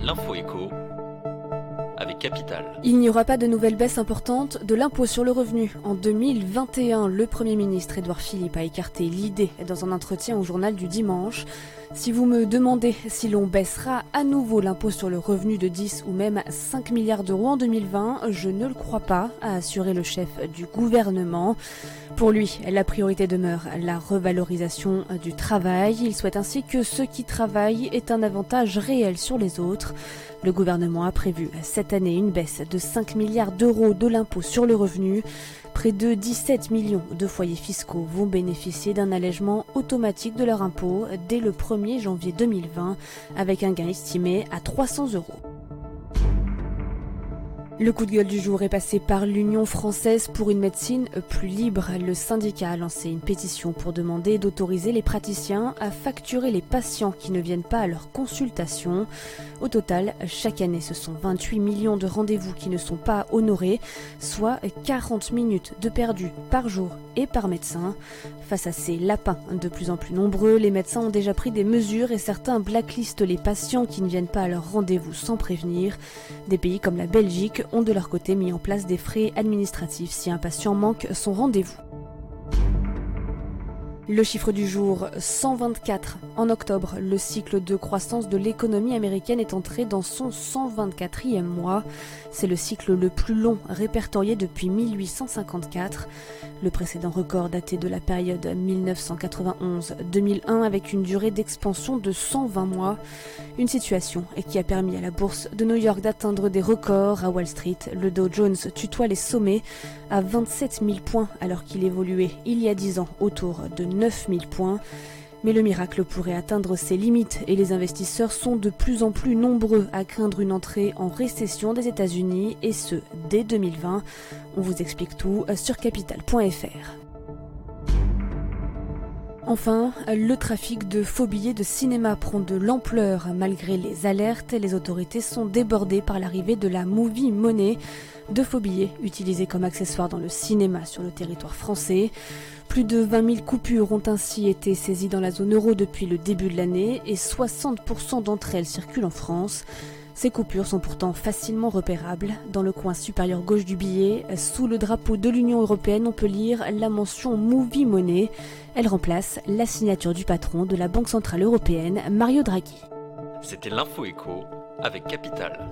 L'info écho avec Capital. Il n'y aura pas de nouvelle baisse importante de l'impôt sur le revenu. En 2021, le Premier ministre Édouard Philippe a écarté l'idée dans un entretien au journal du dimanche. Si vous me demandez si l'on baissera à nouveau l'impôt sur le revenu de 10 ou même 5 milliards d'euros en 2020, je ne le crois pas, a assuré le chef du gouvernement. Pour lui, la priorité demeure la revalorisation du travail. Il souhaite ainsi que ceux qui travaillent aient un avantage réel sur les autres. Le gouvernement a prévu cette année une baisse de 5 milliards d'euros de l'impôt sur le revenu. Près de 17 millions de foyers fiscaux vont bénéficier d'un allègement automatique de leur impôt dès le 1er janvier 2020, avec un gain estimé à 300 euros. Le coup de gueule du jour est passé par l'Union française pour une médecine plus libre. Le syndicat a lancé une pétition pour demander d'autoriser les praticiens à facturer les patients qui ne viennent pas à leur consultation. Au total, chaque année, ce sont 28 millions de rendez-vous qui ne sont pas honorés, soit 40 minutes de perdu par jour et par médecin. Face à ces lapins de plus en plus nombreux, les médecins ont déjà pris des mesures et certains blacklistent les patients qui ne viennent pas à leur rendez-vous sans prévenir. Des pays comme la Belgique ont de leur côté mis en place des frais administratifs si un patient manque son rendez-vous. Le chiffre du jour, 124. En octobre, le cycle de croissance de l'économie américaine est entré dans son 124e mois. C'est le cycle le plus long répertorié depuis 1854. Le précédent record datait de la période 1991-2001 avec une durée d'expansion de 120 mois. Une situation qui a permis à la bourse de New York d'atteindre des records. À Wall Street, le Dow Jones tutoie les sommets à 27 000 points alors qu'il évoluait il y a 10 ans autour de 9 000 points. Mais le miracle pourrait atteindre ses limites et les investisseurs sont de plus en plus nombreux à craindre une entrée en récession des États-Unis et ce, dès 2020. On vous explique tout sur capital.fr. Enfin, le trafic de faux billets de cinéma prend de l'ampleur. Malgré les alertes, les autorités sont débordées par l'arrivée de la Movie Money, de faux billets utilisés comme accessoires dans le cinéma sur le territoire français. Plus de 20 000 coupures ont ainsi été saisies dans la zone euro depuis le début de l'année et 60% d'entre elles circulent en France. Ces coupures sont pourtant facilement repérables. Dans le coin supérieur gauche du billet, sous le drapeau de l'Union européenne, on peut lire la mention Movie Money. Elle remplace la signature du patron de la Banque centrale européenne, Mario Draghi. C'était l'info écho avec Capital.